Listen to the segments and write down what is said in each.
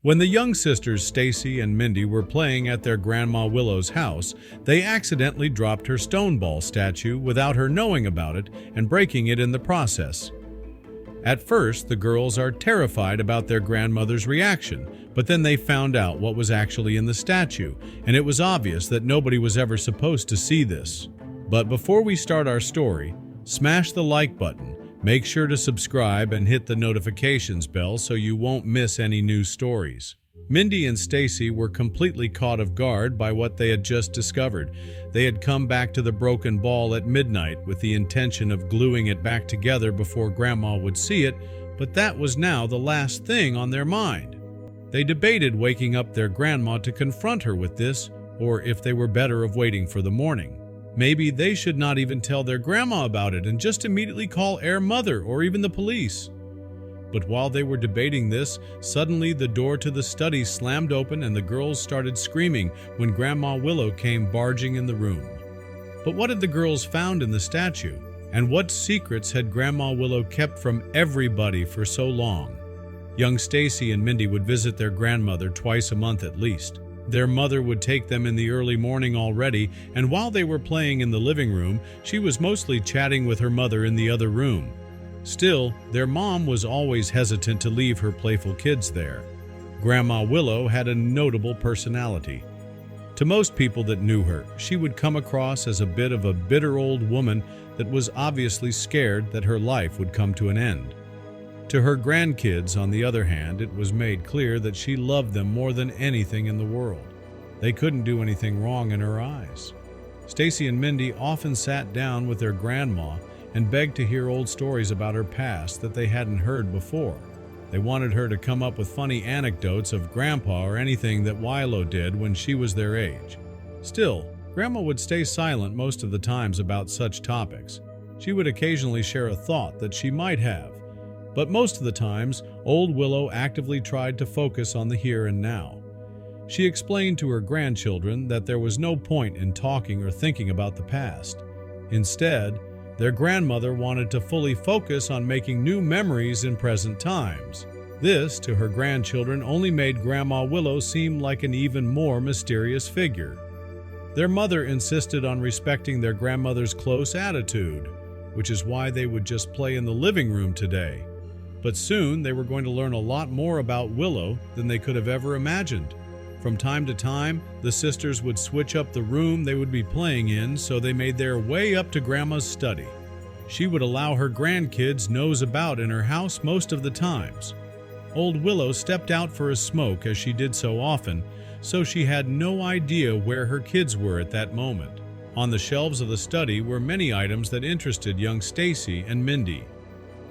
When the young sisters Stacy and Mindy were playing at their Grandma Willow's house, they accidentally dropped her stone ball statue without her knowing about it and breaking it in the process. At first, the girls are terrified about their grandmother's reaction, but then they found out what was actually in the statue, and it was obvious that nobody was ever supposed to see this. But before we start our story, smash the like button. Make sure to subscribe and hit the notifications bell so you won't miss any new stories. Mindy and Stacy were completely caught off guard by what they had just discovered. They had come back to the broken ball at midnight with the intention of gluing it back together before Grandma would see it, but that was now the last thing on their mind. They debated waking up their grandma to confront her with this, or if they were better of waiting for the morning. Maybe they should not even tell their grandma about it and just immediately call Air Mother or even the police. But while they were debating this, suddenly the door to the study slammed open and the girls started screaming when Grandma Willow came barging in the room. But what had the girls found in the statue? And what secrets had Grandma Willow kept from everybody for so long? Young Stacy and Mindy would visit their grandmother twice a month at least. Their mother would take them in the early morning already, and while they were playing in the living room, she was mostly chatting with her mother in the other room. Still, their mom was always hesitant to leave her playful kids there. Grandma Willow had a notable personality. To most people that knew her, she would come across as a bit of a bitter old woman that was obviously scared that her life would come to an end. To her grandkids, on the other hand, it was made clear that she loved them more than anything in the world. They couldn't do anything wrong in her eyes. Stacy and Mindy often sat down with their grandma and begged to hear old stories about her past that they hadn't heard before. They wanted her to come up with funny anecdotes of Grandpa or anything that Willow did when she was their age. Still, Grandma would stay silent most of the times about such topics. She would occasionally share a thought that she might have, but most of the times, old Willow actively tried to focus on the here and now. She explained to her grandchildren that there was no point in talking or thinking about the past. Instead, their grandmother wanted to fully focus on making new memories in present times. This, to her grandchildren, only made Grandma Willow seem like an even more mysterious figure. Their mother insisted on respecting their grandmother's close attitude, which is why they would just play in the living room today. But soon they were going to learn a lot more about Willow than they could have ever imagined. From time to time, the sisters would switch up the room they would be playing in, so they made their way up to Grandma's study. She would allow her grandkids nose about in her house most of the times. Old Willow stepped out for a smoke as she did so often, so she had no idea where her kids were at that moment. On the shelves of the study were many items that interested young Stacy and Mindy.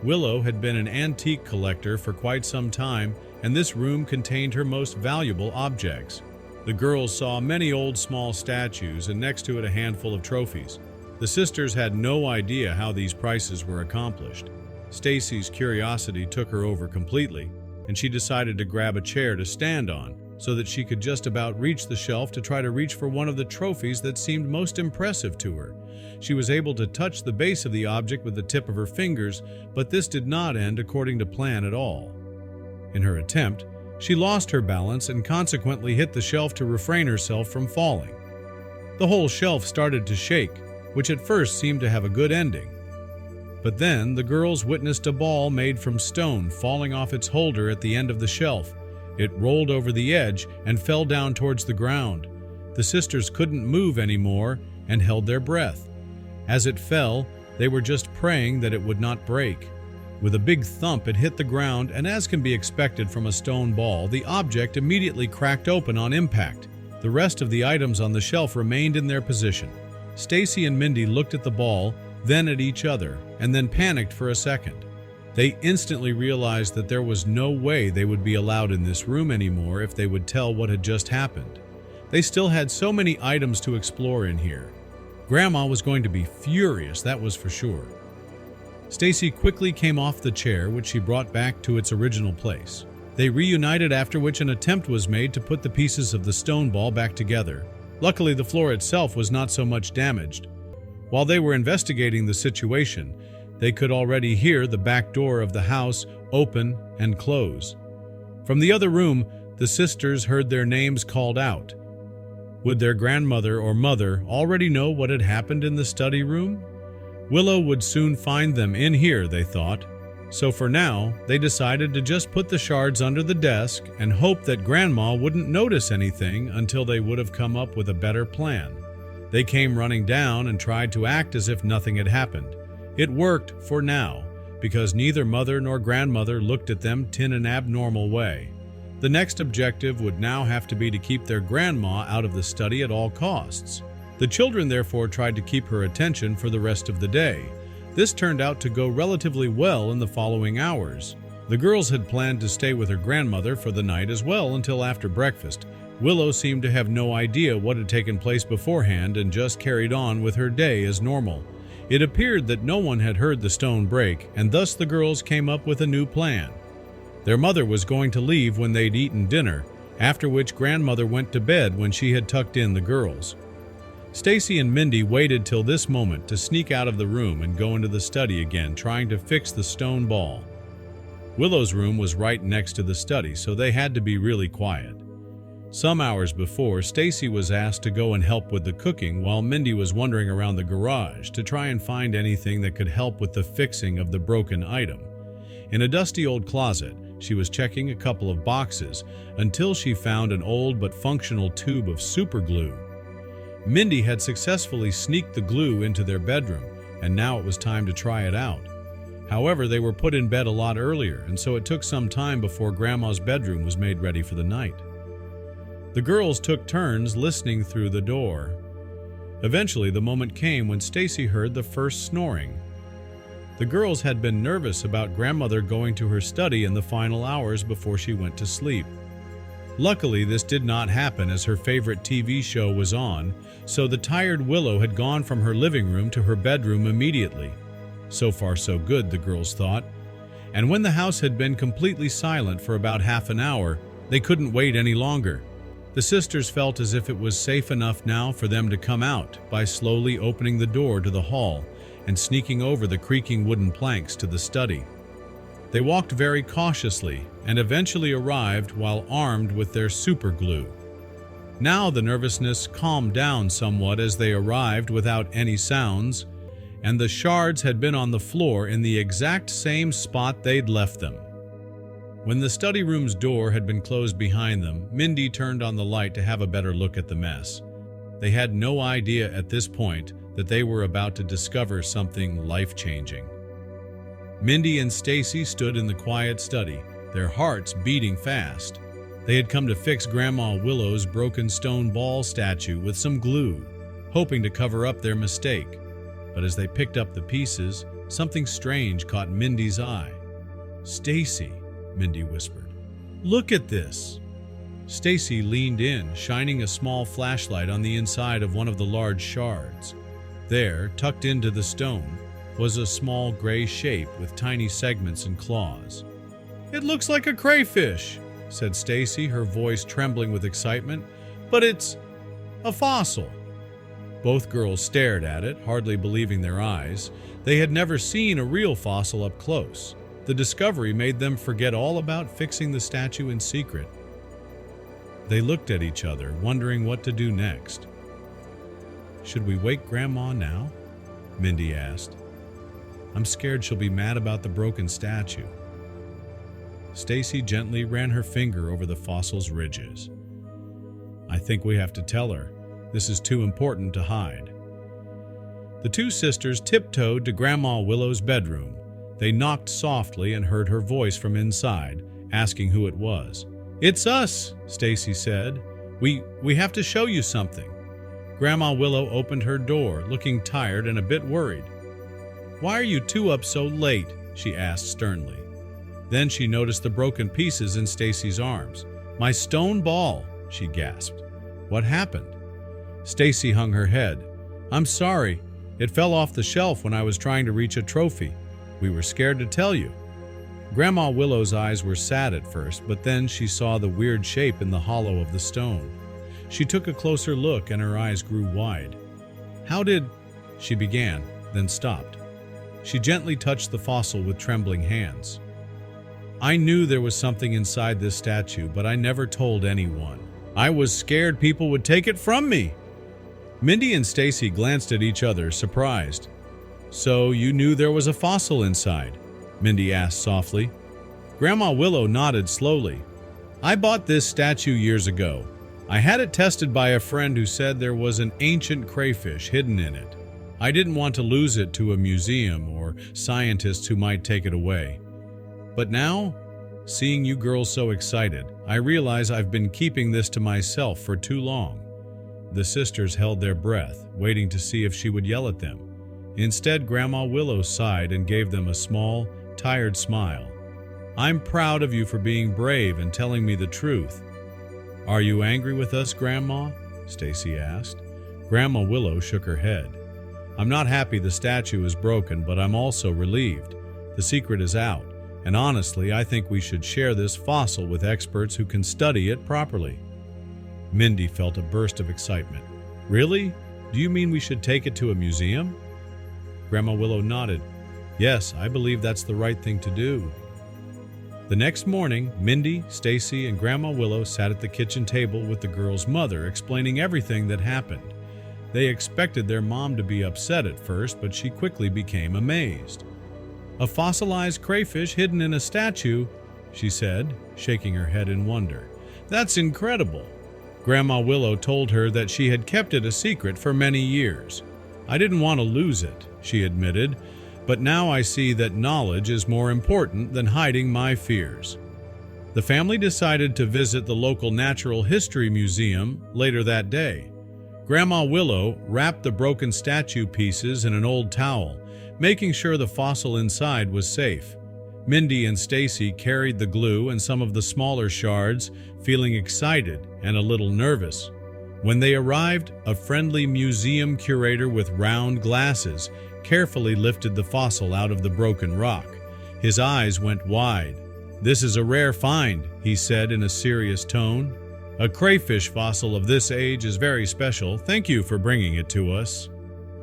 Willow had been an antique collector for quite some time, and this room contained her most valuable objects. The girls saw many old small statues and next to it a handful of trophies. The sisters had no idea how these prices were accomplished. Stacy's curiosity took her over completely, and she decided to grab a chair to stand on so that she could just about reach the shelf to try to reach for one of the trophies that seemed most impressive to her. She was able to touch the base of the object with the tip of her fingers, but this did not end according to plan at all. In her attempt, she lost her balance and consequently hit the shelf to refrain herself from falling. The whole shelf started to shake, which at first seemed to have a good ending. But then the girls witnessed a ball made from stone falling off its holder at the end of the shelf. It rolled over the edge and fell down towards the ground. The sisters couldn't move anymore and held their breath. As it fell, they were just praying that it would not break. With a big thump, it hit the ground, and as can be expected from a stone ball, the object immediately cracked open on impact. The rest of the items on the shelf remained in their position. Stacy and Mindy looked at the ball, then at each other, and then panicked for a second. They instantly realized that there was no way they would be allowed in this room anymore if they would tell what had just happened. They still had so many items to explore in here. Grandma was going to be furious, that was for sure. Stacy quickly came off the chair, which she brought back to its original place. They reunited, after which an attempt was made to put the pieces of the stone ball back together. Luckily, the floor itself was not so much damaged. While they were investigating the situation, they could already hear the back door of the house open and close. From the other room, the sisters heard their names called out. Would their grandmother or mother already know what had happened in the study room? Willow would soon find them in here, they thought. So for now, they decided to just put the shards under the desk and hope that Grandma wouldn't notice anything until they would have come up with a better plan. They came running down and tried to act as if nothing had happened. It worked for now, because neither mother nor grandmother looked at them in an abnormal way. The next objective would now have to be to keep their grandma out of the study at all costs. The children therefore tried to keep her attention for the rest of the day. This turned out to go relatively well in the following hours. The girls had planned to stay with her grandmother for the night as well until after breakfast. Willow seemed to have no idea what had taken place beforehand and just carried on with her day as normal. It appeared that no one had heard the stone break, and thus the girls came up with a new plan. Their mother was going to leave when they'd eaten dinner, after which grandmother went to bed when she had tucked in the girls. Stacy and Mindy waited till this moment to sneak out of the room and go into the study again, trying to fix the stone ball. Willow's room was right next to the study, so they had to be really quiet. Some hours before, Stacy was asked to go and help with the cooking while Mindy was wandering around the garage to try and find anything that could help with the fixing of the broken item. In a dusty old closet, she was checking a couple of boxes until she found an old but functional tube of super glue. Mindy had successfully sneaked the glue into their bedroom, and now it was time to try it out. However, they were put in bed a lot earlier, and so it took some time before Grandma's bedroom was made ready for the night. The girls took turns listening through the door. Eventually, the moment came when Stacy heard the first snoring. The girls had been nervous about grandmother going to her study in the final hours before she went to sleep. Luckily, this did not happen as her favorite TV show was on, so the tired Willow had gone from her living room to her bedroom immediately. So far so good, the girls thought. And when the house had been completely silent for about half an hour, they couldn't wait any longer. The sisters felt as if it was safe enough now for them to come out by slowly opening the door to the hall and sneaking over the creaking wooden planks to the study. They walked very cautiously and eventually arrived while armed with their super glue. Now the nervousness calmed down somewhat as they arrived without any sounds, and the shards had been on the floor in the exact same spot they'd left them. When the study room's door had been closed behind them, Mindy turned on the light to have a better look at the mess. They had no idea at this point that they were about to discover something life-changing. Mindy and Stacy stood in the quiet study, their hearts beating fast. They had come to fix Grandma Willow's broken stone ball statue with some glue, hoping to cover up their mistake. But as they picked up the pieces, something strange caught Mindy's eye. "Stacy," Mindy whispered, "look at this." Stacy leaned in, shining a small flashlight on the inside of one of the large shards. There, tucked into the stone, was a small gray shape with tiny segments and claws. "It looks like a crayfish," said Stacy, her voice trembling with excitement, "but it's a fossil." Both girls stared at it, hardly believing their eyes. They had never seen a real fossil up close. The discovery made them forget all about fixing the statue in secret. They looked at each other, wondering what to do next. "Should we wake Grandma now?" Mindy asked. "I'm scared she'll be mad about the broken statue." Stacy gently ran her finger over the fossil's ridges. "I think we have to tell her. This is too important to hide." The two sisters tiptoed to Grandma Willow's bedroom. They knocked softly and heard her voice from inside, asking who it was. "It's us," Stacy said. We have to show you something." Grandma Willow opened her door, looking tired and a bit worried. "Why are you two up so late?" she asked sternly. Then she noticed the broken pieces in Stacy's arms. "My stone ball," she gasped. "What happened?" Stacy hung her head. "I'm sorry. It fell off the shelf when I was trying to reach a trophy. We were scared to tell you." Grandma Willow's eyes were sad at first, but then she saw the weird shape in the hollow of the stone. She took a closer look and her eyes grew wide. "How did—" she began, then stopped. She gently touched the fossil with trembling hands. I knew there was something inside this statue, but I never told anyone. I was scared people would take it from me." Mindy and Stacy glanced at each other, surprised. "So you knew there was a fossil inside?" Mindy asked softly. Grandma Willow nodded slowly. "I bought this statue years ago. I had it tested by a friend who said there was an ancient crayfish hidden in it. I didn't want to lose it to a museum or scientists who might take it away. But now, seeing you girls so excited, I realize I've been keeping this to myself for too long." The sisters held their breath, waiting to see if she would yell at them. Instead, Grandma Willow sighed and gave them a small, tired smile. "I'm proud of you for being brave and telling me the truth." "Are you angry with us, Grandma?" Stacy asked. Grandma Willow shook her head. "I'm not happy the statue is broken, but I'm also relieved. The secret is out, and honestly, I think we should share this fossil with experts who can study it properly." Mindy felt a burst of excitement. "Really? Do you mean we should take it to a museum?" Grandma Willow nodded. "Yes, I believe that's the right thing to do." The next morning, Mindy, Stacy, and Grandma Willow sat at the kitchen table with the girls' mother, explaining everything that happened. They expected their mom to be upset at first, but she quickly became amazed. "A fossilized crayfish hidden in a statue," she said, shaking her head in wonder. "That's incredible." Grandma Willow told her that she had kept it a secret for many years. "I didn't want to lose it," she admitted, "but now I see that knowledge is more important than hiding my fears." The family decided to visit the local Natural History Museum later that day. Grandma Willow wrapped the broken statue pieces in an old towel, making sure the fossil inside was safe. Mindy and Stacy carried the glue and some of the smaller shards, feeling excited and a little nervous. When they arrived, a friendly museum curator with round glasses carefully lifted the fossil out of the broken rock. His eyes went wide. "This is a rare find," he said in a serious tone. "A crayfish fossil of this age is very special. Thank you for bringing it to us."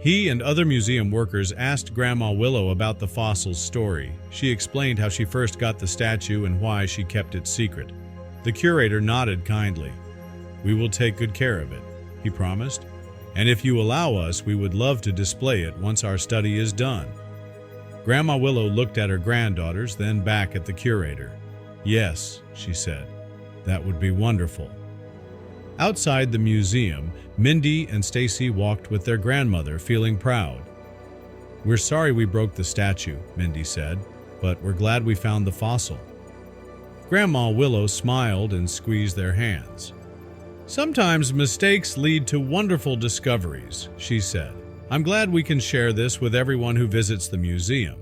He and other museum workers asked Grandma Willow about the fossil's story. She explained how she first got the statue and why she kept it secret. The curator nodded kindly. "We will take good care of it," he promised. "And if you allow us, we would love to display it once our study is done." Grandma Willow looked at her granddaughters, then back at the curator. "Yes," she said, "that would be wonderful." Outside the museum, Mindy and Stacy walked with their grandmother, feeling proud. "We're sorry we broke the statue," Mindy said, "but we're glad we found the fossil." Grandma Willow smiled and squeezed their hands. "Sometimes mistakes lead to wonderful discoveries," she said. "I'm glad we can share this with everyone who visits the museum."